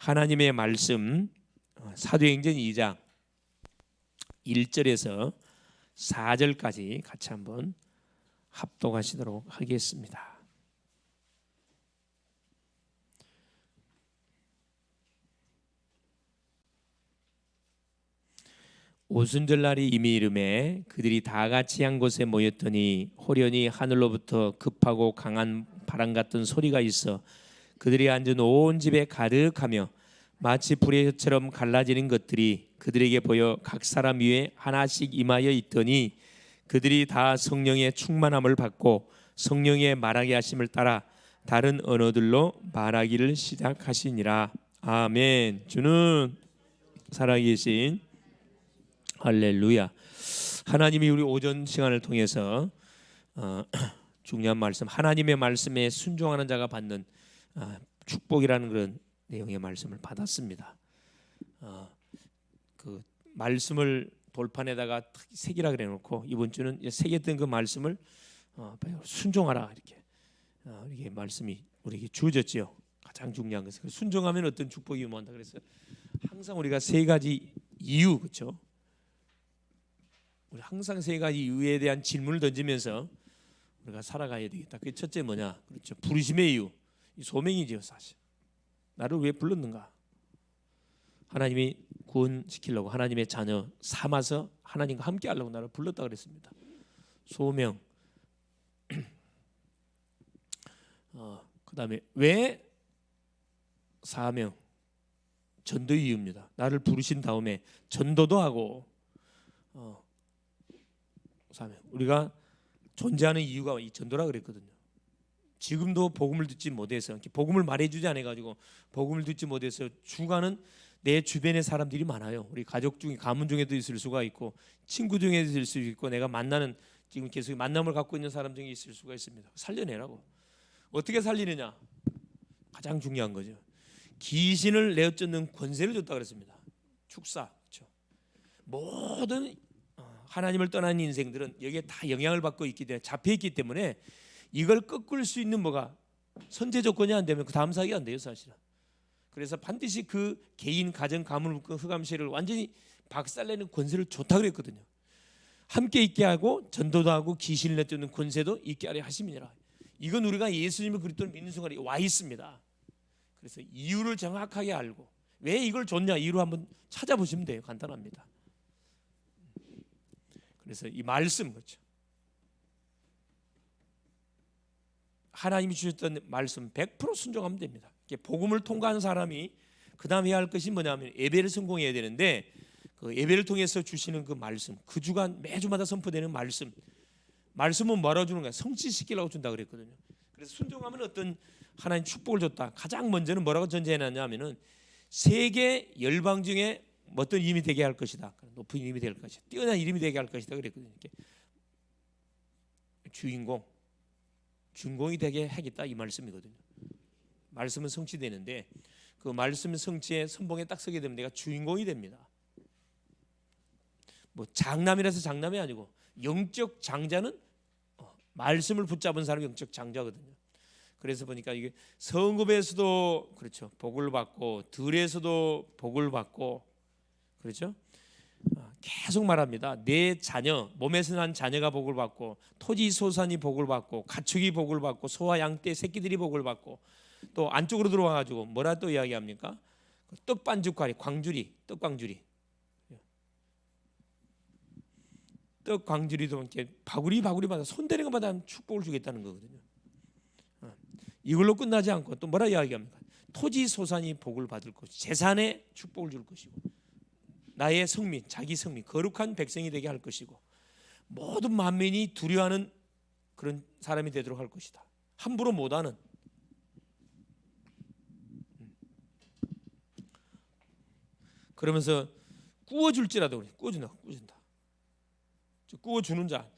하나님의 말씀 사도행전 2장 1절에서 4절까지 같이 한번 합독하시도록 하겠습니다. 오순절 날이 이미 이르매 그들이 다 같이 한 곳에 모였더니 호련히 하늘로부터 급하고 강한 바람 같은 소리가 있어 그들이 앉은 온 집에 가득하며 마치 불의 혀처럼 갈라지는 것들이 그들에게 보여 각 사람 위에 하나씩 임하여 있더니 그들이 다 성령의 충만함을 받고 성령의 말하게 하심을 따라 다른 언어들로 말하기를 시작하시니라. 아멘. 주는 살아계신 할렐루야. 하나님이 우리 오전 시간을 통해서 중요한 말씀, 하나님의 말씀에 순종하는 자가 받는 축복이라는 그런 내용의 말씀을 받았습니다. 그 말씀을 돌판에다가 새기라 그래 놓고 이번 주는 새겼던 그 말씀을 순종하라 이렇게 말씀이 우리에게 주어졌지요. 가장 중요한 것은 순종하면 어떤 축복이 임한다. 그래서 항상 우리가 세 가지 이유, 그렇죠? 우리 항상 세 가지 이유에 대한 질문을 던지면서 우리가 살아가야 되겠다. 그 첫째 뭐냐? 그렇죠. 부르심의 이유, 이 소명이지요. 사실 나를 왜 불렀는가? 하나님이 구원시키려고, 하나님의 자녀 삼아서 하나님과 함께 하려고 나를 불렀다 그랬습니다. 소명. 그 다음에 왜? 사명. 전도의 이유입니다. 나를 부르신 다음에 전도도 하고 사명. 우리가 존재하는 이유가 이 전도라 그랬거든요. 지금도 복음을 듣지 못해서, 복음을 말해주지 않아가지고 복음을 듣지 못해서 죽어가는 내 주변의 사람들이 많아요. 우리 가족 중에, 가문 중에도 있을 수가 있고, 친구 중에도 있을 수 있고, 내가 만나는, 지금 계속 만남을 갖고 있는 사람 중에 있을 수가 있습니다. 살려내라고. 어떻게 살리느냐? 가장 중요한 거죠. 귀신을 내어쫓는 권세를 줬다 그랬습니다. 축사. 그렇죠? 모든 하나님을 떠난 인생들은 여기에 다 영향을 받고 있기 때문에, 잡혀 있기 때문에 이걸 꺾을 수 있는 뭐가 선제 조건이 안 되면 그 다음 사역이 안 돼요, 사실은. 그래서 반드시 그 개인, 가정, 가문, 흑암세를 완전히 박살내는 권세를 좋다 그랬거든요. 함께 있게 하고 전도도 하고 귀신을 내쫓는 권세도 있게 하려 하심이니라. 이건 우리가 예수님을 그리스도를 믿는 순간에 와 있습니다. 그래서 이유를 정확하게 알고 왜 이걸 줬냐, 이유를 한번 찾아보시면 돼요. 간단합니다. 그래서 이 말씀, 그렇죠? 하나님이 주셨던 말씀 100% 순종하면 됩니다. 복음을 통과한 사람이 그 다음 해야 할 것이 뭐냐면 예배를 성공해야 되는데, 그 예배를 통해서 주시는 그 말씀, 그 주간 매주마다 선포되는 말씀은 뭐라고 주는 거야? 성취시키려고 준다 그랬거든요. 그래서 순종하면 어떤 하나님 축복을 줬다. 가장 먼저는 뭐라고 전제해놨냐면은 세계 열방 중에 어떤 이름이 되게 할 것이다. 높은 이름이 될 것이다. 뛰어난 이름이 되게 할 것이다 그랬거든요. 주인공이 되게 하겠다 이 말씀이거든요. 말씀은 성취되는데 그 말씀 성취의 선봉에 딱 서게 되면 내가 주인공이 됩니다. 뭐 장남이라서 장남이 아니고 영적 장자는 말씀을 붙잡은 사람이 영적 장자거든요. 그래서 보니까 이게 성읍에서도 그렇죠, 복을 받고 들에서도 복을 받고, 그렇죠? 계속 말합니다. 내 자녀, 몸에서 난 자녀가 복을 받고, 토지 소산이 복을 받고, 가축이 복을 받고, 소와 양떼 새끼들이 복을 받고, 또 안쪽으로 들어와가지고 뭐라 또 이야기합니까? 떡반죽과리, 광주리, 떡광주리도 이렇게 바구리마다 손대는 것마다 축복을 주겠다는 거거든요. 이걸로 끝나지 않고 또 뭐라 이야기합니까? 토지 소산이 복을 받을 것이고, 재산에 축복을 줄 것이고, 나의 성민, 자기 성민, 거룩한 백성이 되게 할 것이고, 모든 만민이 두려워하는 그런 사람이 되도록 할 것이다. 함부로 못하는. 그러면서 구워줄지라도 그래. 구워준다. 구워주는 자,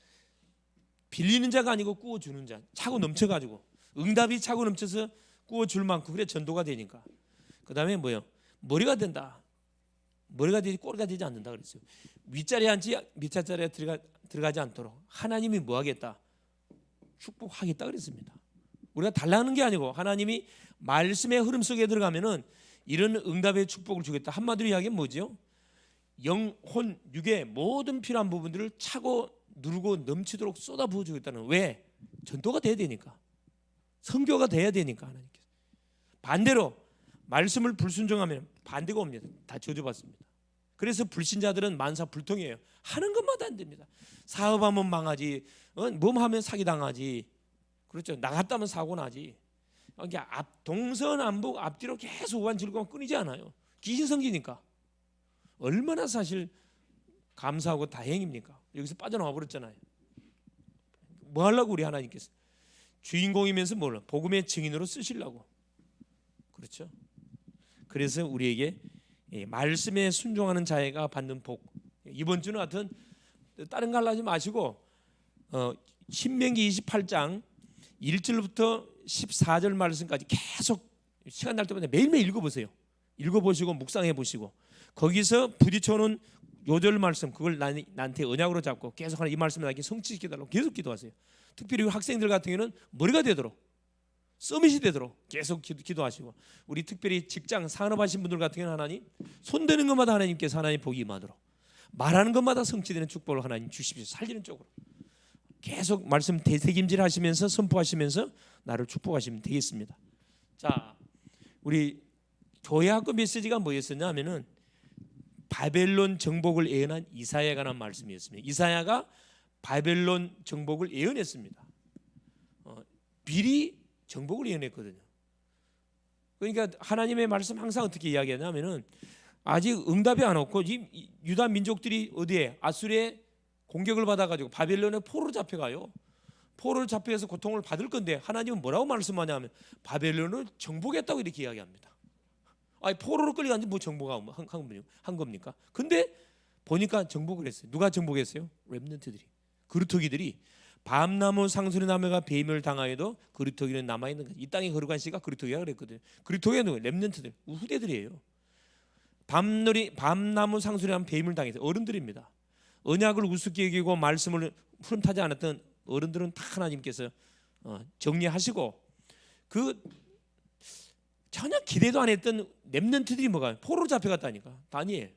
빌리는 자가 아니고 구워주는 자, 차고 넘쳐가지고 응답이 차고 넘쳐서 구워줄 만큼, 그래 전도가 되니까. 그 다음에 뭐요? 머리가 된다. 머리가 되지 꼬리가 되지 않는다 그랬어요. 윗자리에 앉지 밑자리에 들어가지 않도록 하나님이 뭐 하겠다? 축복하겠다 그랬습니다. 우리가 달라는 게 아니고 하나님이 말씀의 흐름 속에 들어가면은 이런 응답의 축복을 주겠다. 한마디로 이야기하면 뭐죠? 영, 혼, 육의 모든 필요한 부분들을 차고 누르고 넘치도록 쏟아부어 주겠다는. 왜? 전도가 돼야 되니까, 선교가 돼야 되니까. 하나님께서 반대로 말씀을 불순종하면 반대가 옵니다. 다 저주받습니다. 그래서 불신자들은 만사불통이에요. 하는 것마다 안 됩니다. 사업하면 망하지, 몸하면 사기당하지, 그렇죠. 나갔다면 사고 나지. 동서남북 앞뒤로 계속 우한질고만 끊이지 않아요. 귀신 성기니까. 얼마나 사실 감사하고 다행입니까? 여기서 빠져나와 버렸잖아요. 뭐 하려고 우리 하나님께서 주인공이면서 뭘 복음의 증인으로 쓰시려고. 그렇죠. 그래서 우리에게 말씀에 순종하는 자가 받는 복. 이번 주는 하여튼 다른 거 하지 마시고 신명기 28장 1절부터 14절 말씀까지 계속 시간 날 때마다 매일매일 읽어보세요. 읽어보시고 묵상해 보시고 거기서 부딪혀놓은 요절 말씀 그걸 나한테 언약으로 잡고 계속 하는 이 말씀을 나에게 성취시켜달라고 계속 기도하세요. 특별히 학생들 같은 경우는 머리가 되도록, 서밋이 되도록 계속 기도하시고, 우리 특별히 직장 산업하신 분들 같은 경우는 하나님 손대는 것마다 하나님께서 하나님 복이 임하도록, 말하는 것마다 성취되는 축복을 하나님 주십시오. 살리는 쪽으로 계속 말씀 대책임질 하시면서 선포하시면서 나를 축복하시면 되겠습니다. 자, 우리 교회학교 메시지가 뭐였었냐면은 바벨론 정복을 예언한 이사야에 관한 말씀이었습니다. 이사야가 바벨론 정복을 예언했습니다. 미리 정복을 예언했거든요. 그러니까 하나님의 말씀 항상 어떻게 이야기하냐면은 아직 응답이 안 왔고 이 유다 민족들이 어디에 아수리에 공격을 받아가지고 바벨론에 포로로 잡혀가요. 포로를 잡혀서 고통을 받을 건데 하나님은 뭐라고 말씀하냐면 바벨론을 정복했다고 이렇게 이야기합니다. 아니 포로로 끌려갔는데 뭐 정복한 겁니까? 근데 보니까 정복을 했어요. 누가 정복했어요? 렘넌트들이, 그루터기들이. 밤나무 상수리 나무가 배임을 당하여도 그루터기는 남아있는 거지. 이 땅의 거룩한 씨가 그루터기라 그랬거든요. 그루터기가 누구예요? 렘넌트들, 후대들이에요. 밤나무 상수리 나무 배임을 당해서 어른들입니다. 언약을 우습게 여기고 말씀을 흐름타지 않았던 어른들은 다 하나님께서 정리하시고, 그 전혀 기대도 안 했던 렘넌트들이 뭐가 포로로 잡혀갔다니까. 다니엘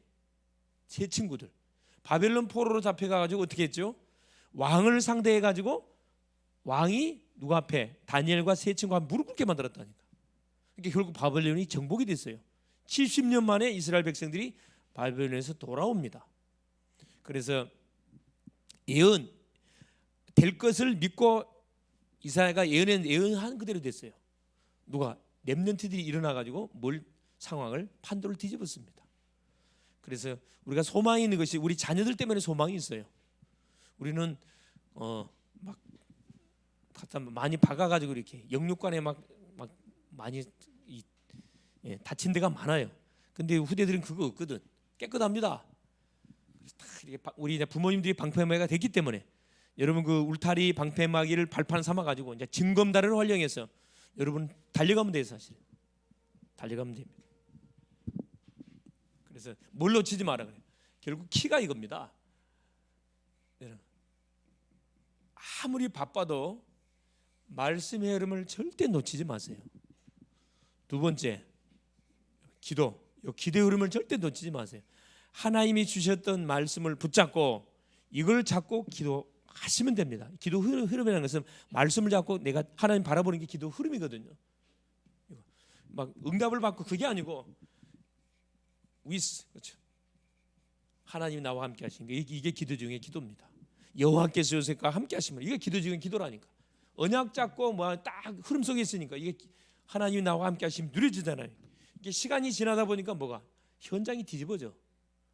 세 친구들 바벨론 포로로 잡혀가지고 어떻게 했죠? 왕을 상대해가지고 왕이 누구 앞에 다니엘과 세 친구가 무릎 꿇게 만들었다니까. 그러니까 결국 바벨론이 정복이 됐어요. 70년 만에 이스라엘 백성들이 바벨론에서 돌아옵니다. 그래서 예언 될 것을 믿고 이사야가 예언한 그대로 됐어요. 누가? 렘넌트들이 일어나가지고 상황을 판도를 뒤집었습니다. 그래서 우리가 소망이 있는 것이 우리 자녀들 때문에 소망이 있어요. 우리는 막 갖다 많이 박아가지고 이렇게 영육간에 막 많이 다친 데가 많아요. 근데 후대들은 그거 없거든. 깨끗합니다. 우리 이제 부모님들이 방패막이가 됐기 때문에 여러분 그 울타리 방패막이를 발판 삼아 가지고 이제 징검다리를 활용해서 여러분 달려가면 돼요. 사실 달려가면 됩니다. 그래서 뭘 놓치지 마라 그래요. 결국 키가 이겁니다. 아무리 바빠도 말씀의 흐름을 절대 놓치지 마세요. 두 번째, 기도의 흐름을 절대 놓치지 마세요. 하나님이 주셨던 말씀을 붙잡고 이걸 잡고 기도하시면 됩니다. 기도 흐름이라는 것은 말씀을 잡고 내가 하나님 바라보는 게 기도 흐름이거든요. 막 응답을 받고 그게 아니고 그렇죠. 하나님이 나와 함께 하시는 게 이게 기도 중에 기도입니다. 여호와께서 요셉과 함께 하시면 이게 기도 중에 기도라니까. 언약 잡고 뭐 딱 흐름 속에 있으니까 이게 하나님이 나와 함께 하시면 누려지잖아요. 이게 시간이 지나다 보니까 뭐가 현장이 뒤집어져.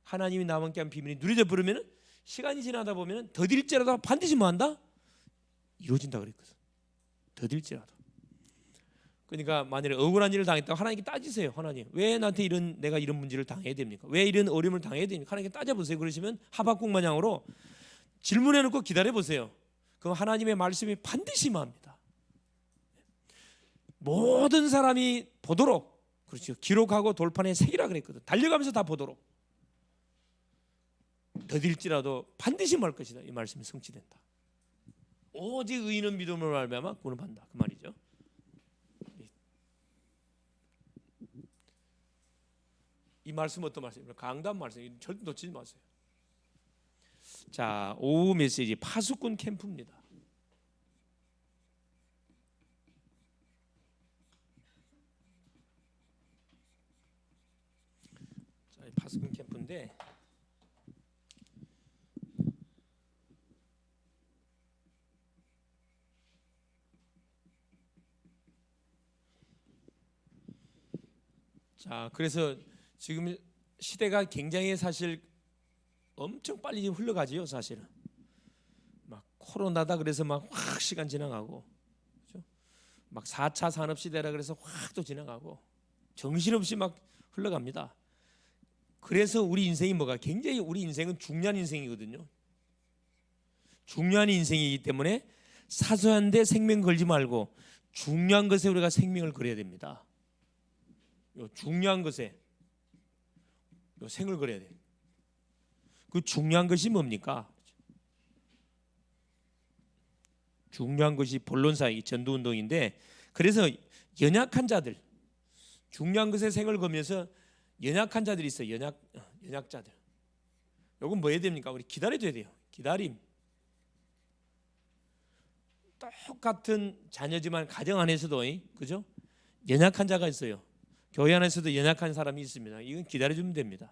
하나님이 나와 함께 한 비밀이 누려져 버리면 시간이 지나다 보면 더딜지라도 반드시 뭐 한다? 이루어진다 그랬거든. 더딜지라도. 그러니까 만약에 억울한 일을 당했다고 하나님께 따지세요. 하나님 왜 나한테 내가 이런 문제를 당해야 됩니까? 왜 이런 어려움을 당해야 됩니까? 하나님께 따져보세요. 그러시면 하박국 마냥으로 질문해놓고 기다려보세요. 그럼 하나님의 말씀이 반드시 임합니다. 모든 사람이 보도록, 그렇죠, 기록하고 돌판에 새기라 그랬거든. 달려가면서 다 보도록. 더딜지라도 반드시 말 것이다. 이 말씀이 성취된다. 오직 의인은 믿음으로 말미암아 구원받는다. 그 말이죠. 이 말씀 어떤 말씀입니까? 강단 말씀. 절대 놓치지 마세요. 자, 오후 메시지 파수꾼 캠프입니다. 자, 파수꾼 캠프인데 자, 그래서 지금 시대가 굉장히 사실 엄청 빨리 흘러가지요. 사실은 막 코로나다 그래서 막 확 시간 지나가고, 그렇죠? 막 4차 산업 시대라 그래서 확 또 지나가고 정신없이 막 흘러갑니다. 그래서 우리 인생이 뭐가 굉장히 우리 인생은 중요한 인생이거든요. 중요한 인생이기 때문에 사소한 데 생명 걸지 말고 중요한 것에 우리가 생명을 걸어야 됩니다. 요 중요한 것에 요 생을 걸어야 돼. 그 중요한 것이 뭡니까? 중요한 것이 본론사역이 전도운동인데, 그래서 연약한 자들, 중요한 것에 생을 걸면서 연약한 자들이 있어요. 연약자들. 요건 뭐 해야 됩니까? 우리 기다려줘야 돼요. 기다림. 똑같은 자녀지만 가정 안에서도, 그죠? 연약한 자가 있어요. 교회 안에서도 연약한 사람이 있습니다. 이건 기다려주면 됩니다.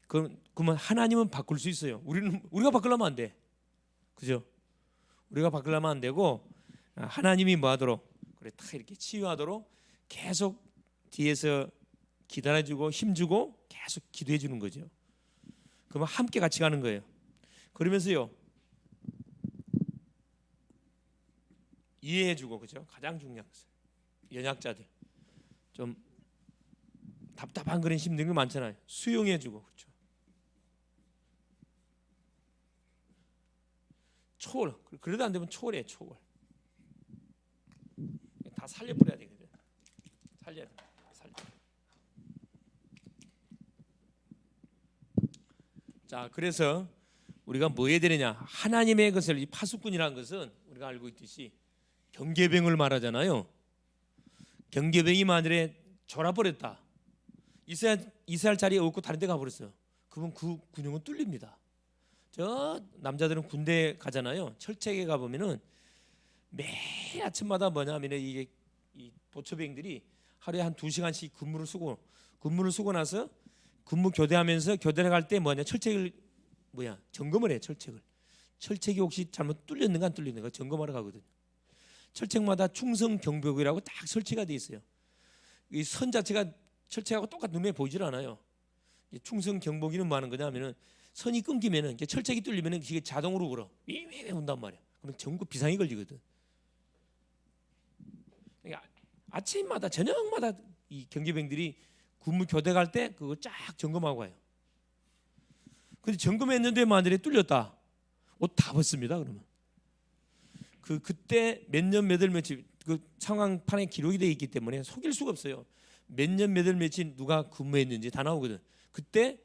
그러면 하나님은 바꿀 수 있어요. 우리가 바꾸려면 안 돼, 그죠? 우리가 바꾸려면 안 되고 하나님이 뭐하도록 그래 딱 이렇게 치유하도록 계속 뒤에서 기다려주고 힘주고 계속 기도해 주는 거죠. 그러면 함께 같이 가는 거예요. 그러면서요 이해해주고, 그죠? 가장 중요한 것은 연약자들 좀 답답한 그런 힘든 게 많잖아요. 수용해주고, 그렇죠? 초월. 그래도 안 되면 초월해. 초월. 다 살려버려야 되거든. 살려. 자, 그래서 우리가 뭐 해야 되느냐? 하나님의 것을, 이 파수꾼이라는 것은 우리가 알고 있듯이 경계병을 말하잖아요. 경계병이 만일에 졸아버렸다. 이스라엘 자리에 없고 다른 데 가버렸어요. 그러면 그 군용은 뚫립니다. 저 남자들은 군대 가잖아요. 철책에 가보면은 매일 아침마다 뭐냐면 이게 이 보초병들이 하루에 한 2시간씩 근무를 쓰고 나서 근무 교대하면서 교대를 갈 때 뭐냐 철책을 점검을 해. 철책이 혹시 잘못 뚫렸는가 안 뚫렸는가 점검하러 가거든요. 철책마다 충성 경보기라고 딱 설치가 돼 있어요. 이 선 자체가 철책하고 똑같은 눈에 보이질 않아요. 충성 경보기는 뭐 하는 거냐면은 선이 끊기면은 철책이 뚫리면은 이게 자동으로 울어. 윙윙 운단 말이야. 그러면 전부 비상이 걸리거든. 그러니까 아침마다 저녁마다 이 경계병들이 근무 교대 갈 때 그거 쫙 점검하고 와요. 근데 점검했는데 만일에 뚫렸다. 옷 다 벗습니다. 그러면 그때 몇 년 몇 월 며칠 그 상황판에 기록이 되어 있기 때문에 속일 수가 없어요. 몇 년 몇 월 며칠 누가 근무했는지 다 나오거든. 그때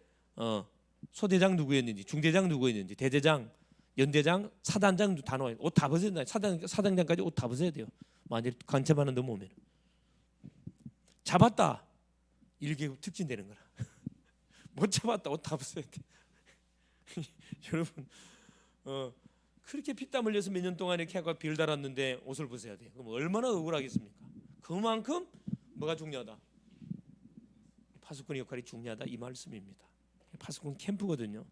소대장 누구였는지, 중대장 누구였는지, 대대장, 연대장, 사단장 다 나와요. 옷 다 벗어야 돼요. 사단장까지 옷 다 벗어야 돼요. 만일 간첩하는 넘어오면 잡았다. 1계급 특진되는 거라. 못 잡았다. 옷 다 벗어야 돼. 여러분 그렇게 피땀 흘려서 몇 년 동안 이렇게 하고 빌 달았는데 옷을 벗어야 돼요. 그럼 얼마나 억울하겠습니까? 그만큼 뭐가 중요하다? 파수꾼의 역할이 중요하다 이 말씀입니다. 파수꾼 캠프거든요.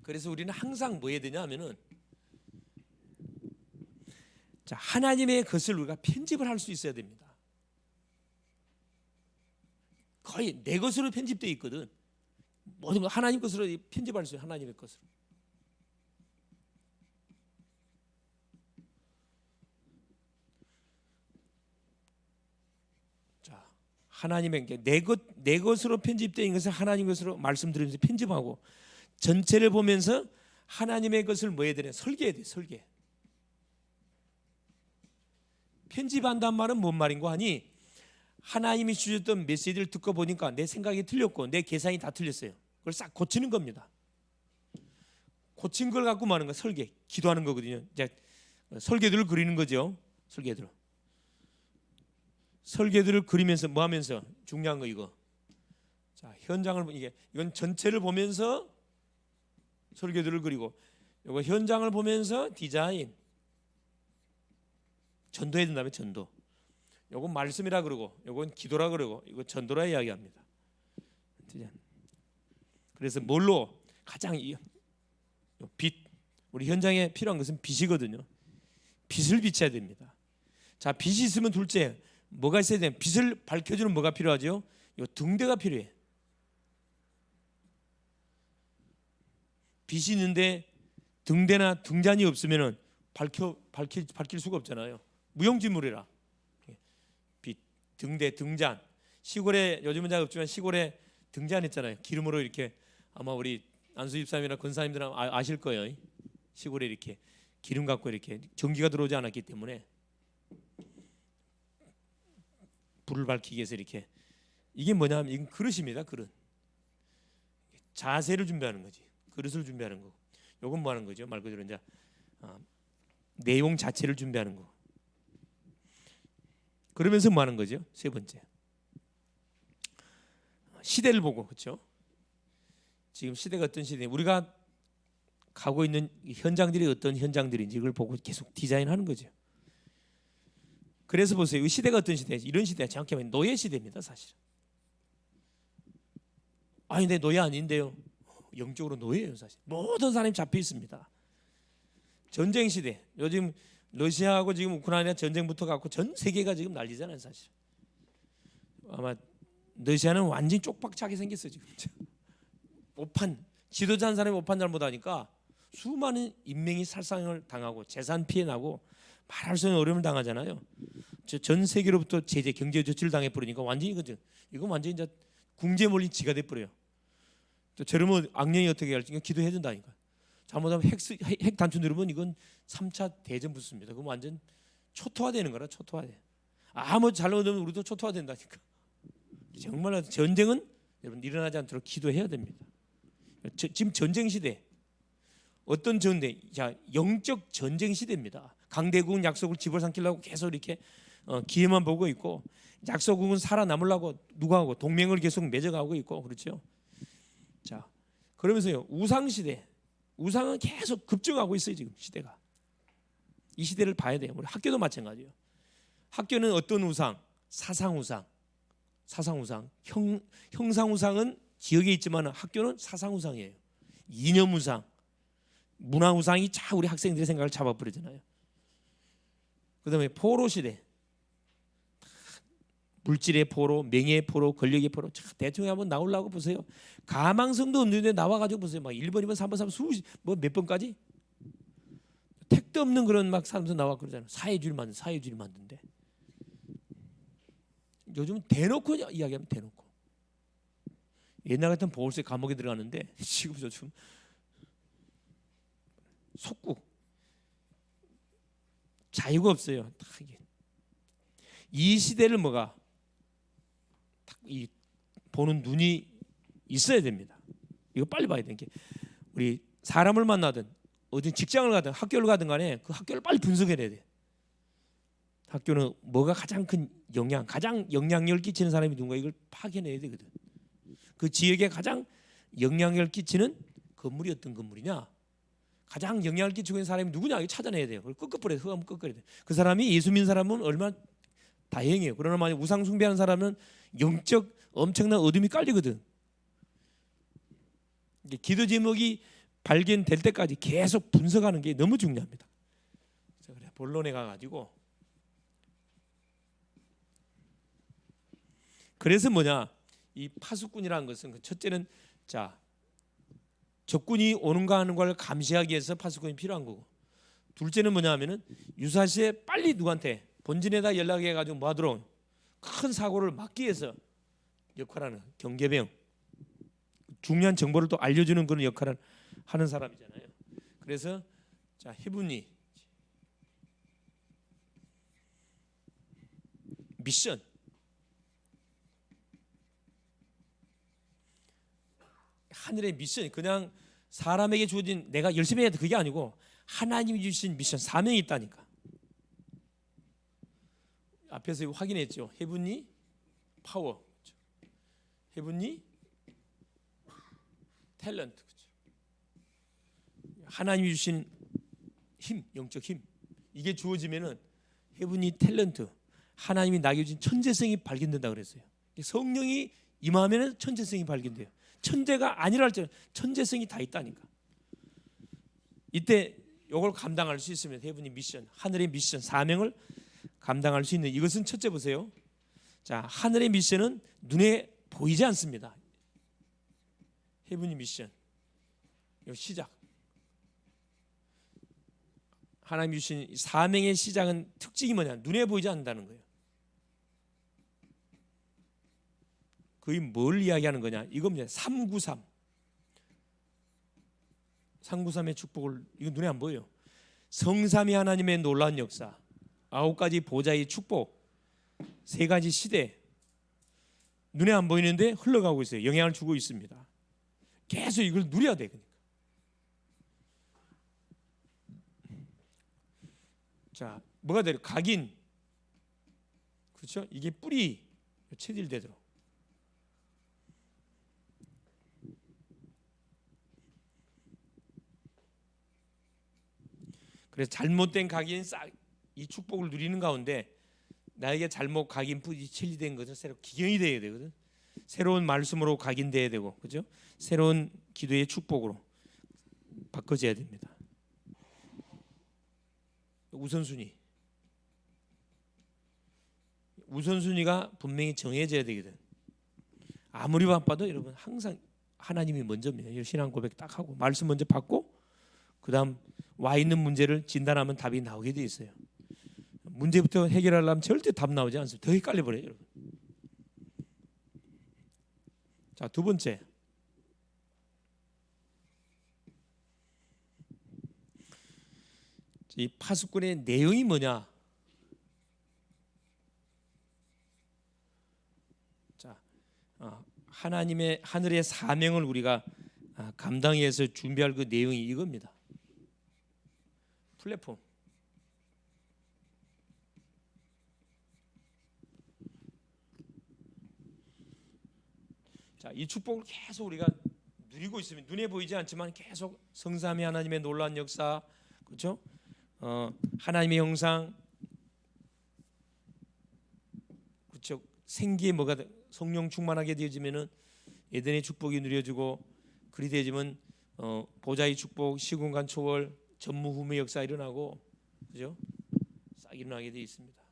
그래서 우리는 항상 뭐 해야 되냐 하면은 자, 하나님의 것을 우리가 편집을 할 수 있어야 됩니다. 거의 내 것으로 편집되어 있거든. 모든 거 하나님 것으로 편집할 수 있어요. 하나님의 것으로. 자, 하나님의 내 것으로 편집되어 있는 것을 하나님 것으로 말씀드리면서 편집하고 전체를 보면서 하나님의 것을 뭐 해야 되냐? 설계해야 돼. 설계. 편집한단 말은 뭔 말인고 하니 하나님이 주셨던 메시지를 듣고 보니까 내 생각이 틀렸고 내 계산이 다 틀렸어요. 그걸 싹 고치는 겁니다. 고친 걸 갖고 뭐 하는 거야? 설계. 기도하는 거거든요. 이제 설계도를 그리는 거죠. 설계도로. 설계도를 그리면서 뭐 하면서 중요한 거 이거. 자, 현장을 이건 전체를 보면서 설계도를 그리고 이거 현장을 보면서 디자인. 전도해야 된다면 전도. 이건 말씀이라 그러고 이건 기도라 그러고 이거 전도라 이야기합니다. 그래서 뭘로 가장 빛, 우리 현장에 필요한 것은 빛이거든요. 빛을 비춰야 됩니다. 자, 빛이 있으면 둘째 뭐가 있어야 돼요? 빛을 밝혀주는 뭐가 필요하죠? 요 등대가 필요해. 빛이 있는데 등대나 등잔이 없으면은 밝힐 수가 없잖아요. 무용지물이라. 빛, 등대, 등잔. 시골에 요즘은 잘 없지만 시골에 등잔 있잖아요. 기름으로 이렇게 아마 우리 안수 집사님이나 권사님들은 아실 거예요. 시골에 이렇게 기름 갖고 이렇게 전기가 들어오지 않았기 때문에 불을 밝히기 위해서 이렇게 이게 뭐냐면 이건 그릇입니다. 그릇. 자세를 준비하는 거지. 그릇을 준비하는 거. 요건 뭐 하는 거죠? 말 그대로 이제 내용 자체를 준비하는 거. 그러면서 뭐 하는 거죠? 세 번째. 시대를 보고 그렇죠? 지금 시대가 어떤 시대? 우리가 가고 있는 현장들이 어떤 현장들인지 이걸 보고 계속 디자인하는 거죠. 그래서 보세요. 이 시대가 어떤 시대? 이런 시대가 정확히 말하면 노예 시대입니다, 사실. 아니, 내 노예 아닌데요. 영적으로 노예예요, 사실. 모든 사람이 잡혀 있습니다. 전쟁 시대. 요즘 러시아하고 지금 우크라이나 전쟁부터 갖고 전 세계가 지금 난리잖아요, 사실. 아마 러시아는 완전히 쪽박차게 생겼어요, 지금. 오판, 지도자 한 사람이 오판 잘못하니까 수많은 인명이 살상을 당하고 재산 피해 나고 말할 수 없는 어려움을 당하잖아요. 전 세계로부터 제재, 경제 조치를 당해 버리니까 완전히 이건 완전히 이제 궁지에 몰린 쥐가 돼 버려요. 또 저러면 악령이 어떻게 할지 기도해 준다니까. 잘못하면 핵 단추 누르면 이건 3차 대전 붙습니다. 그럼 완전 초토화되는 거라. 초토화돼. 아무 잘못하면 우리도 초토화된다니까. 정말 전쟁은 여러분 일어나지 않도록 기도해야 됩니다. 지금 전쟁 시대. 어떤 전쟁? 자, 영적 전쟁 시대입니다. 강대국은 약속을 집어삼키려고 계속 이렇게 기회만 보고 있고, 약소국은 살아남으려고 누가 하고 동맹을 계속 맺어가고 있고, 그렇죠? 자, 그러면서요, 우상 시대. 우상은 계속 급증하고 있어요, 지금 시대가. 이 시대를 봐야 돼요. 우리 학교도 마찬가지예요. 학교는 어떤 우상? 사상 우상. 사상 우상. 형상 우상은 지역에 있지만 학교는 사상 우상이에요. 이념 우상. 문화 우상이 자 우리 학생들의 생각을 잡아버리잖아요. 그다음에 포로 시대. 물질의 포로, 명예의 포로, 권력의 포로. 대충 한번 나오려고 보세요. 가망성도 없는데 나와가지고 보세요. 막 1번, 2번, 3번, 4번 뭐 몇 번까지? 택도 없는 그런 막 사람들 나와 그러잖아요. 사회주의를 만든대. 요즘은 대놓고 이야기하면 대놓고. 옛날 같은 보울세 감옥에 들어가는데 지금 요즘 속국 자유가 없어요. 이 시대를 뭐가 이 보는 눈이 있어야 됩니다. 이거 빨리 봐야 되는 게 우리 사람을 만나든 어디 직장을 가든 학교를 가든 간에 그 학교를 빨리 분석해야 돼. 학교는 뭐가 가장 큰 가장 영향력을 끼치는 사람이 누군가 이걸 파악해내야 되거든. 그 지역에 가장 영향력을 끼치는 건물이 어떤 건물이냐, 가장 영향을 끼치고 있는 사람이 누구냐 이거 찾아내야 돼요. 그걸 끄끄버려야 돼. 흑암 끄끄려야 돼. 그 사람이 예수 믿는 사람은 얼마나 다행이에요. 그러나 만약 우상 숭배하는 사람은 영적 엄청난 어둠이 깔리거든. 기도 제목이 발견될 때까지 계속 분석하는 게 너무 중요합니다. 그래 본론에 가가지고 그래서 뭐냐, 이 파수꾼이라는 것은 첫째는 자 적군이 오는가 하는 걸 감시하기 위해서 파수꾼이 필요한 거고, 둘째는 뭐냐면은 유사시에 빨리 누구한테 본진에다 연락해가지고 뭐 하도록 큰 사고를 막기 위해서 역할하는 경계병, 중요한 정보를 또 알려주는 그런 역할을 하는 사람이잖아요. 그래서 자 히브리 미션, 하늘의 미션, 그냥 사람에게 주어진 내가 열심히 해야 돼 그게 아니고 하나님이 주신 미션, 사명이 있다니까. 앞에서 확인했죠. 헤븐리 파워, 그렇죠? 헤븐리 탤런트, 그렇죠? 하나님이 주신 힘, 영적 힘, 이게 주어지면은 헤븐리 탤런트, 하나님이 나에게 주신 천재성이 발견된다 그랬어요. 성령이 임하면은 천재성이 발견돼요. 천재가 아니라 할지라도 천재성이 다 있다니까. 이때 이걸 감당할 수 있으면 헤븐리 미션, 하늘의 미션, 사명을 감당할 수 있는, 이것은 첫째 보세요. 자, 하늘의 미션은 눈에 보이지 않습니다. 헤븐리 미션, 이 시작. 하나님이 주신 사명의 시작은 특징이 뭐냐? 눈에 보이지 않는다는 거예요. 그게 뭘 이야기하는 거냐? 이겁니다. 393. 393의 축복을, 이거 눈에 안 보여요. 성삼위 하나님의 놀라운 역사, 9가지 보좌의 축복, 3가지 시대, 눈에 안 보이는데 흘러가고 있어요. 영향을 주고 있습니다. 계속 이걸 누려야 돼. 그러니까. 자, 뭐가 돼요? 각인, 그렇죠? 이게 뿌리 체질되도록. 그래서 잘못된 각인, 이 축복을 누리는 가운데 나에게 잘못 각인 뿌리 체질된 것은 새로 기경이 되어야 되거든. 새로운 말씀으로 각인돼야 되고, 그죠? 새로운 기도의 축복으로 바꿔져야 됩니다. 우선순위가 분명히 정해져야 되거든. 아무리 바빠도 여러분 항상 하나님이 먼저입니다. 신앙 고백 딱 하고 말씀 먼저 받고 그다음 와 있는 문제를 진단하면 답이 나오게 돼 있어요. 문제부터 해결하려면 절대 답 나오지 않습니다. 더 헷갈려 버려요, 여러분. 자, 두 번째. 이 파수꾼의 내용이 뭐냐? 자, 하나님의 하늘의 사명을 우리가 감당하기 위해서 준비할 그 내용이 이겁니다. 플랫폼. 자, 이 축복을 계속 우리가 누리고 있으면 눈에 보이지 않지만 계속 성삼위 하나님의 놀라운 역사, 그렇죠? 하나님의 형상, 그렇죠? 생기에 뭐가 성령 충만하게 되어지면은 에덴의 축복이 누려지고, 그리 되어지면 보좌의 축복, 시공간 초월, 전무후무의 역사 일어나고, 그죠? 싹 일어나게 되어 있습니다.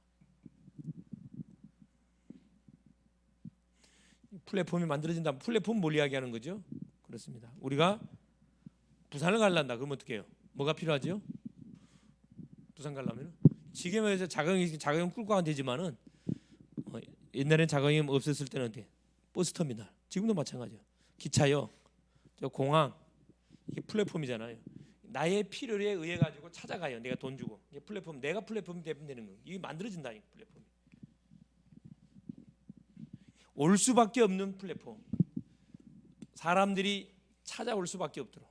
플랫폼이 만들어진다. 플랫폼 뭘 이야기하는 거죠? 그렇습니다. 우리가 부산을 가려한다. 그러면 어떻게 해요? 뭐가 필요하죠? 부산 가려면 지금에서 자가용 끌고 가면 되지만은 옛날엔 자가용 없었을 때는 어때? 버스 터미널. 지금도 마찬가지예요. 기차요, 저 공항, 이게 플랫폼이잖아요. 나의 필요에 의해 가지고 찾아가요. 내가 돈 주고. 이게 플랫폼, 내가 플랫폼이 되면 되는 거예요. 이게 만들어진다니까 플랫폼이. 올 수밖에 없는 플랫폼. 사람들이 찾아올 수밖에 없도록.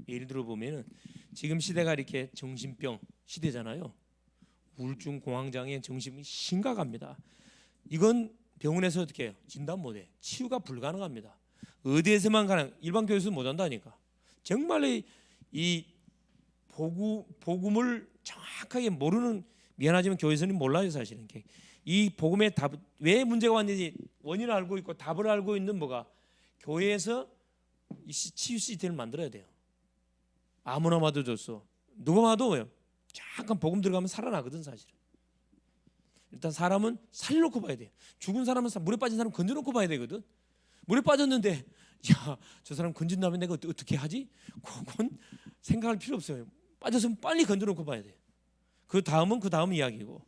예를 들어 보면은 지금 시대가 이렇게 정신병 시대잖아요. 우울증, 공황장애, 정신이 심각합니다. 이건 병원에서 어떻게 해요? 진단 못해. 치유가 불가능합니다. 어디에서만 가능? 일반 교회에서 못 한다니까. 정말 이 복음을 정확하게 모르는, 미안하지만 교회에서는 몰라요 사실은. 이 복음의 답, 왜 문제가 왔는지 원인을 알고 있고 답을 알고 있는 뭐가 교회에서 이 치유 시스템을 만들어야 돼요. 아무나 와도 줬어. 누가 와도 왜요? 잠깐 복음 들어가면 살아나거든 사실은. 일단 사람은 살려놓고 봐야 돼요. 죽은 사람은 물에 빠진 사람 건져놓고 봐야 되거든. 물에 빠졌는데 야, 저 사람 건진다면 내가 어떻게 하지? 그건 생각할 필요 없어요. 빠졌으면 빨리 건져놓고 봐야 돼요. 그 다음은 그 다음 이야기고.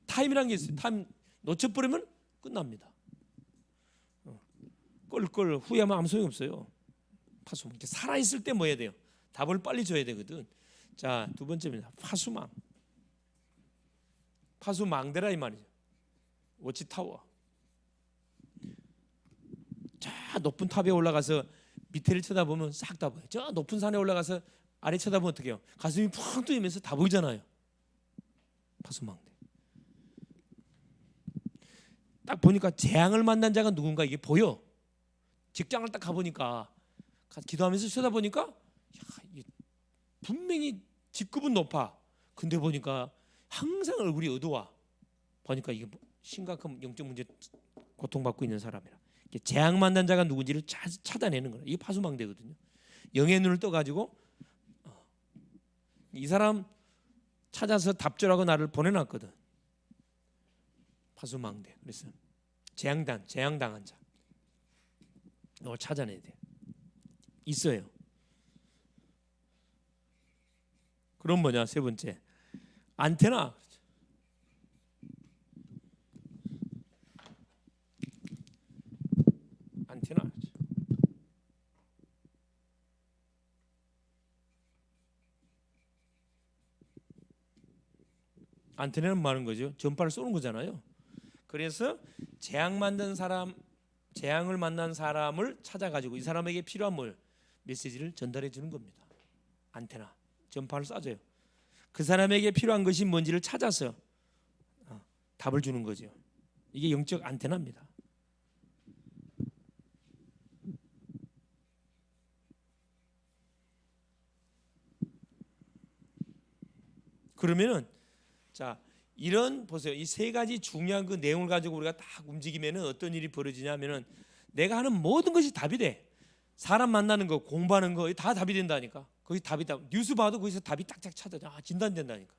타임이라는 게 있어요. 타임 놓쳐버리면 끝납니다. 껄껄 후회하면 아무 소용이 없어요. 파수망. 살아있을 때 뭐 해야 돼요? 답을 빨리 줘야 되거든. 자, 두 번째입니다. 파수망. 파수망대라 이 말이죠. 워치타워. 저 높은 탑에 올라가서 밑에를 쳐다보면 싹 다 보여요. 저 높은 산에 올라가서 아래 쳐다보면 어떻게 해요? 가슴이 푹 뜨이면서 다 보이잖아요. 파수망대. 딱 보니까 재앙을 만난 자가 누군가 이게 보여. 직장을 딱 가보니까 기도하면서 쳐다보니까 야, 이게 분명히 직급은 높아. 근데 보니까 항상 얼굴이 어두워. 보니까 이게 심각한 영적 문제 고통받고 있는 사람이라. 재앙 만난 자가 누군지를 찾아내는 거예요. 이게 파수망대거든요. 영의 눈을 떠가지고 이 사람 찾아서 답절하고 나를 보내놨거든. 파수망대. 그래서 재앙당한 자. 이걸 찾아내야 돼. 있어요. 그럼 뭐냐? 세 번째, 안테나. 안테나. 안테나는 뭐 하는 거죠? 전파를 쏘는 거잖아요. 그래서 재앙을 만난 사람을 찾아가지고 이 사람에게 필요한 메시지를 전달해 주는 겁니다. 안테나, 전파를 쏴줘요. 그 사람에게 필요한 것이 뭔지를 찾아서 답을 주는 거죠. 이게 영적 안테나입니다. 그러면은 자, 이런 보세요. 이 세 가지 중요한 그 내용을 가지고 우리가 딱 움직이면은 어떤 일이 벌어지냐면은 내가 하는 모든 것이 답이 돼. 사람 만나는 거, 공부하는 거 다 답이 된다니까. 거기 답이 다. 뉴스 봐도 거기서 답이 딱딱 찾아져. 진단된다니까.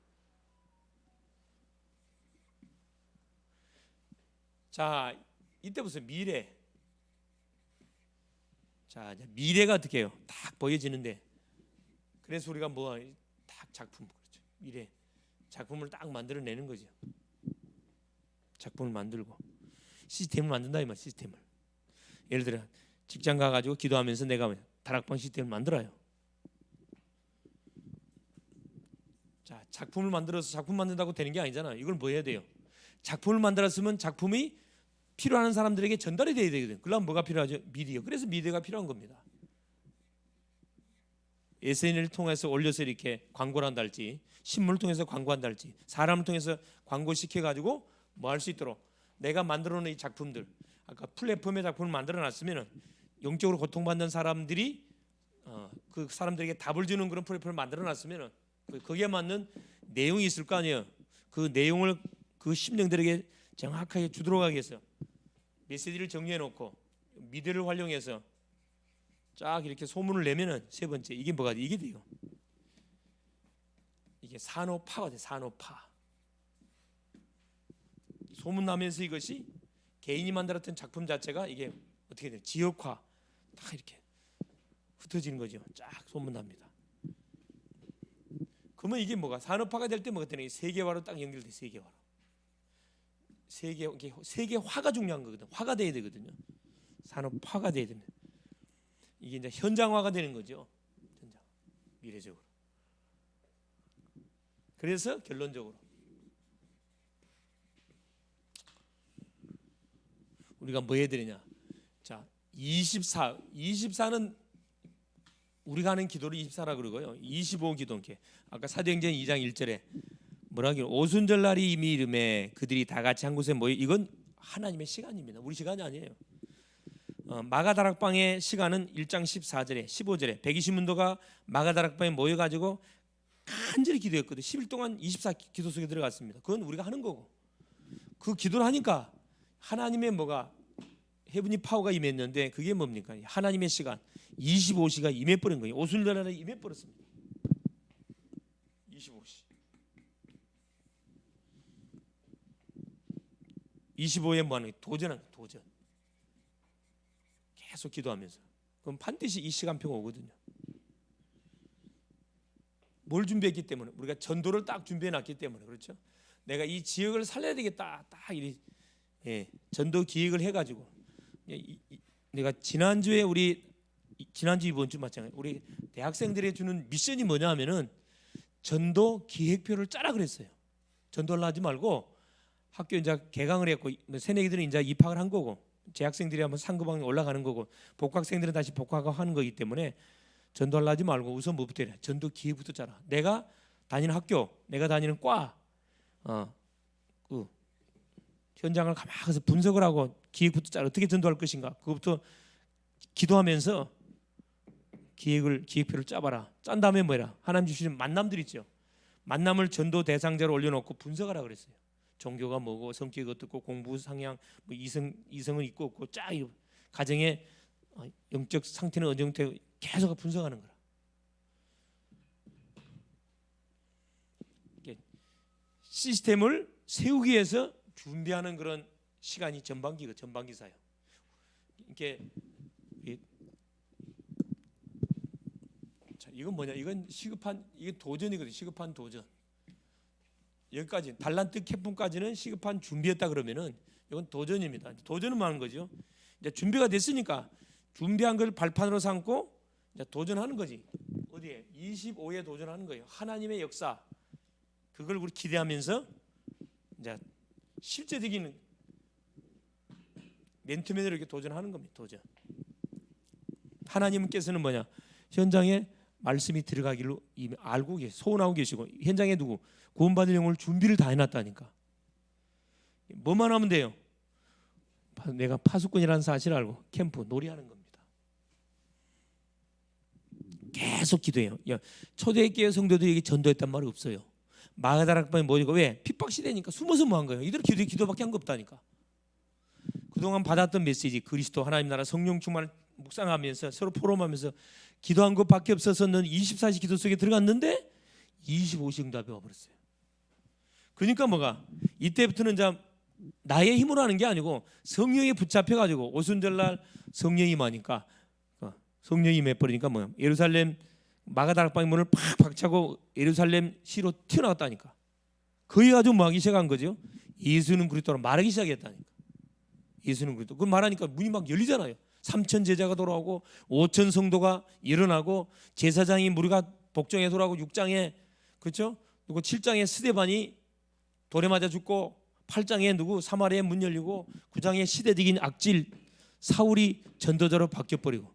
자, 이때 보세요. 미래. 자, 미래가 어떻게 해요? 딱 보여지는데. 그래서 우리가 딱 작품, 그렇죠. 미래. 작품을 딱 만들어내는 거죠. 작품을 만들고 시스템을 만든다 이 말. 시스템을. 예를 들어 직장 가가지고 기도하면서 내가 다락방 시스템을 만들어요. 자, 작품을 만들어서 작품 만든다고 되는 게 아니잖아. 이걸 뭐 해야 돼요? 작품을 만들었으면 작품이 필요한 사람들에게 전달이 돼야 되거든. 그러려면 뭐가 필요하죠? 미디어. 그래서 미디어가 필요한 겁니다. SNS를 통해서 올려서 이렇게 광고를 한달지, 신문을 통해서 광고한달지, 사람을 통해서 광고시켜가지고 뭐 할 수 있도록 내가 만들어놓은 이 작품들, 아까 플랫폼의 작품을 만들어놨으면 영적으로 고통받는 사람들이 그 사람들에게 답을 주는 그런 플랫폼을 만들어놨으면 거기에 맞는 내용이 있을 거 아니에요. 그 내용을 그 심령들에게 정확하게 주도록 하기 위해서 메시지를 정리해놓고 미디어를 활용해서 쫙 이렇게 소문을 내면은 세 번째 이게 뭐가 돼? 이게 돼요. 이게 산업화가 돼. 산업화. 소문 나면서 이것이 개인이 만들었던 작품 자체가 이게 어떻게 돼요? 지역화. 딱 이렇게 흩어지는 거죠. 쫙 소문 납니다. 그러면 이게 뭐가 산업화가 될 때 뭐가 되냐? 세계화로 딱 연결돼. 세계화로. 세계화가 중요한 거거든. 화가 돼야 되거든요. 산업화가 돼야 됩니다. 이게 이제 현장화가 되는 거죠. 현장. 미래적으로. 그래서 결론적으로 우리가 뭐 해야 되느냐? 자, 24는 우리가 하는 기도를 24라 그러고요. 25 기도께 아까 사도행전 2장 1절에 뭐라고 오순절 날이 이미 이름에 그들이 다 같이 한 곳에 모여. 이건 하나님의 시간입니다. 우리 시간이 아니에요. 마가다락방의 시간은 1장 14절에 15절에 120문도가 마가다락방에 모여가지고 간절히 기도했거든요. 10일 동안 24 기도 속에 들어갔습니다. 그건 우리가 하는 거고 그 기도를 하니까 하나님의 뭐가 헤븐리 파워가 임했는데 그게 뭡니까? 하나님의 시간 25시가 임해버린 거예요. 오순절날에 임해버렸습니다. 25시 25에 뭐하는 거예요? 도전하는 거예요. 도전. 계속 기도하면서 그럼 반드시 이 시간표가 오거든요. 뭘 준비했기 때문에 우리가 전도를 딱 준비해놨기 때문에 그렇죠. 내가 이 지역을 살려야 되겠다 딱 이 전도 기획을 해가지고 내가 지난주 이번 주 마찬가지 우리 대학생들에 주는 미션이 뭐냐면은 전도 기획표를 짜라 그랬어요. 전도를 하지 말고 학교 이제 개강을 했고 새내기들은 이제 입학을 한 거고 재학생들이 한번 상급학년 올라가는 거고 복학생들은 다시 복학하는 거기 때문에 전도하려 하지 말고 우선 뭐부터 해? 전도 기회부터 짜라. 내가 다니는 학교, 내가 다니는 과, 그 현장을 가만히 가서 분석을 하고 기획부터 짜라. 어떻게 전도할 것인가? 그것부터 기도하면서 기획표를 짜봐라. 짠 다음에 뭐라? 하나님 주시는 만남들 있죠. 만남을 전도 대상자로 올려놓고 분석하라 그랬어요. 종교가 뭐고 성격이 어떻고 공부 상향 뭐 이성은 있고 없고 쫙 가정의 영적 상태는 어느 정도 계속 분석하는 거라. 시스템을 세우기 위해서 준비하는 그런 시간이 전반기사예요. 이게 자, 이건 뭐냐? 이건 시급한 이게 도전이거든요. 시급한 도전. 여기까지 달란트 캠프까지는 시급한 준비였다 그러면은 이건 도전입니다. 도전은 뭐 하는 거죠? 이제 준비가 됐으니까 준비한 걸 발판으로 삼고 이제 도전하는 거지. 어디에? 25에 도전하는 거예요. 하나님의 역사 그걸 우리 기대하면서 이제 실제적인 맨투맨으로 이렇게 도전하는 겁니다. 도전. 하나님께서는 뭐냐? 현장에 말씀이 들어가기로 이미 알고 소원하고 계시고 현장에 두고 구원받을 영혼을 준비를 다 해놨다니까. 뭐만 하면 돼요? 내가 파수꾼이라는 사실을 알고 캠프 놀이하는 겁니다. 계속 기도해요. 초대교회 성도들에게 전도했단 말이 없어요. 마가다락방에 모이고 왜? 핍박시대니까 숨어서 뭐 한 거예요? 이들 기도밖에 한 거 없다니까. 그동안 받았던 메시지 그리스도 하나님 나라 성령 충만을 묵상하면서 서로 포럼하면서 기도한 것밖에 없어서는 24시 기도 속에 들어갔는데 25시 응답이 와버렸어요. 그러니까 뭐가 이때부터는 이제 나의 힘으로 하는 게 아니고 성령에 붙잡혀가지고 오순절날 성령이 임하니까 성령이 임해버리니까 뭐야? 예루살렘 마가다락방의 문을 팍 박차고 예루살렘 시로 튀어나왔다니까. 거기 가지고 뭐 하기 시작한 거죠? 예수는 그리스도로 말하기 시작했다니까. 예수는 그리스도. 그 말하니까 문이 막 열리잖아요. 3천 제자가 돌아오고 5천 성도가 일어나고 제사장이 무리가 복종에 돌아오고 6장에 그렇죠? 그리고 7장에 스데반이 돌에 맞아 죽고 8장에 누구 사마리아의 문 열리고 9장에 시대적인 악질 사울이 전도자로 바뀌어버리고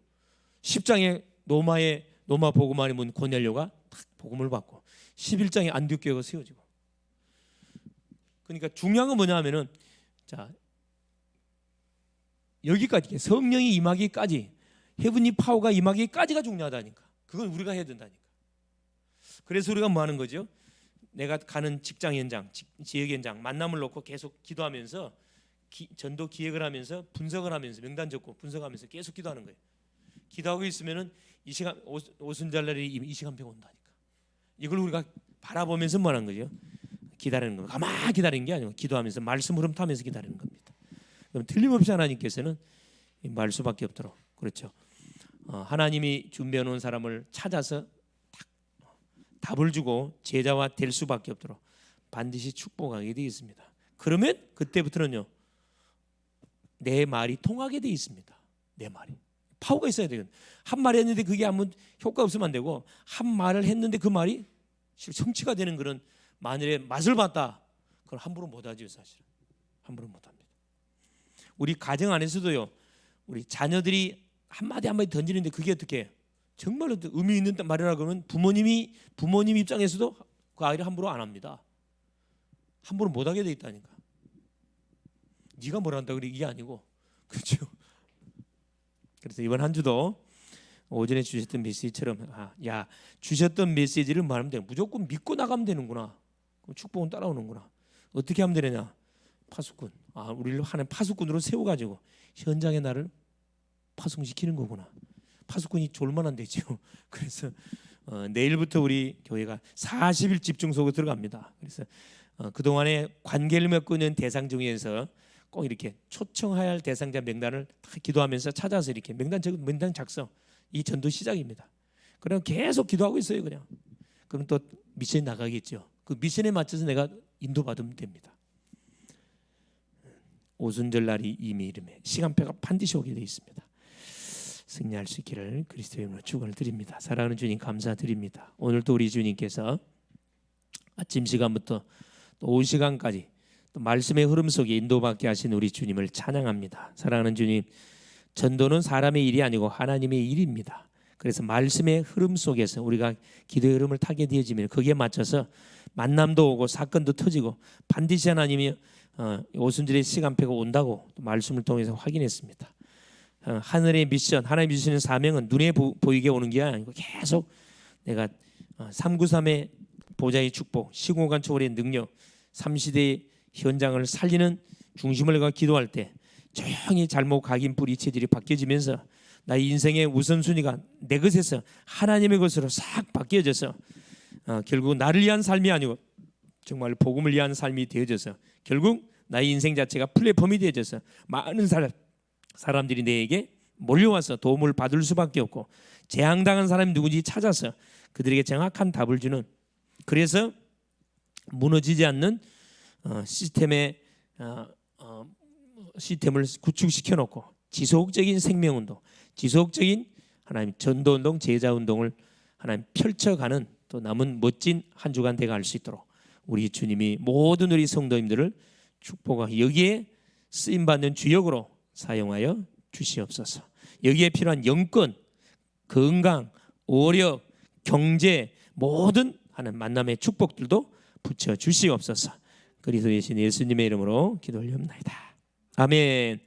10장에 로마 복음만의 문 고넬료가 딱 복음을 받고 11장에 안디옥교회가 세워지고. 그러니까 중요한 건 뭐냐 하면은 자 여기까지 성령이 임하기까지 헤븐리 파워가 임하기까지가 중요하다니까. 그건 우리가 해야 된다니까. 그래서 우리가 뭐 하는 거죠? 내가 가는 직장 현장, 지역 현장 만남을 놓고 계속 기도하면서 전도 기획을 하면서 분석을 하면서 명단 적고 분석하면서 계속 기도하는 거예요. 기도하고 있으면은 이 시간 오순절날이 이 시간표가 온다니까. 이걸 우리가 바라보면서 뭐 하는 거죠? 기다리는 거예요. 가만히 기다리는 게 아니고 기도하면서 말씀 흐름 타면서 기다리는 겁니다. 그럼 틀림없이 하나님께서는 말 수밖에 없도록 그렇죠. 하나님이 준비해 놓은 사람을 찾아서 답을 주고 제자와 될 수밖에 없도록 반드시 축복하게 되어 있습니다. 그러면 그때부터는요 내 말이 통하게 되어 있습니다. 내 말이 파워가 있어야 돼요. 한 말 했는데 그게 아무 효과 없으면 안 되고 한 말을 했는데 그 말이 성취가 되는 그런 만일에 맛을 봤다 그걸 함부로 못하죠. 사실 함부로 못합니다. 우리 가정 안에서도요 우리 자녀들이 한마디 던지는데 그게 어떻게 정말로 의미 있는 말이라 그러면 부모님 입장에서도 그 아이를 함부로 안 합니다. 함부로 못하게 돼 있다니까. 네가 뭘 한다 그래 이게 아니고 그렇죠. 그래서 이번 한 주도 오전에 주셨던 메시지처럼 주셨던 메시지를 말하면 돼. 무조건 믿고 나가면 되는구나. 그럼 축복은 따라오는구나. 어떻게 하면 되느냐? 파수꾼. 우리를 하나님 파수꾼으로 세워가지고 현장에 나를 파송시키는 거구나. 파수꾼이 졸만한 데죠. 그래서 내일부터 우리 교회가 40일 집중 속으로 들어갑니다. 그래서 그동안에 관계를 맺고 있는 대상 중에서 꼭 이렇게 초청해야 할 대상자 명단을 다 기도하면서 찾아서 이렇게 명단 작성 이 전도 시작입니다. 그럼 계속 기도하고 있어요. 그럼 또 미션이 나가겠죠. 그 미션에 맞춰서 내가 인도받으면 됩니다. 오순절 날이 이미 이름에 시간표가 반드시 오게 되어 있습니다. 승리할 수 있기를 그리스도의 이름으로 축원을 드립니다. 사랑하는 주님 감사드립니다. 오늘도 우리 주님께서 아침 시간부터 또 오후 시간까지 또 말씀의 흐름 속에 인도받게 하신 우리 주님을 찬양합니다. 사랑하는 주님, 전도는 사람의 일이 아니고 하나님의 일입니다. 그래서 말씀의 흐름 속에서 우리가 기도의 흐름을 타게 되어지면 거기에 맞춰서 만남도 오고 사건도 터지고 반드시 하나님이 오순절의 시간표가 온다고 말씀을 통해서 확인했습니다. 하늘의 미션, 하나님 주시는 사명은 눈에 보이게 오는 게 아니고 계속 내가 393의 보좌의 축복, 시공간 초월의 능력, 3시대의 현장을 살리는 중심을 가 기도할 때 조용히 잘못 각인 뿌리 체질이 바뀌어지면서 나의 인생의 우선순위가 내 것에서 하나님의 것으로 싹 바뀌어져서 결국 나를 위한 삶이 아니고 정말 복음을 위한 삶이 되어져서 결국 나의 인생 자체가 플랫폼이 되어져서 많은 사람들이 내게 몰려와서 도움을 받을 수밖에 없고 재앙당한 사람이 누군지 찾아서 그들에게 정확한 답을 주는, 그래서 무너지지 않는 시스템을 구축시켜 놓고 지속적인 생명운동, 지속적인 하나님 전도운동, 제자운동을 하나님 펼쳐가는 또 남은 멋진 한 주간 되어갈 수 있도록 우리 주님이 모든 우리 성도님들을 축복하고 여기에 쓰임받는 주역으로 사용하여 주시옵소서. 여기에 필요한 영권, 건강, 오력, 경제 모든 하는 만남의 축복들도 붙여 주시옵소서. 그리스도의 신 예수님의 이름으로 기도 올리옵나이다. 아멘.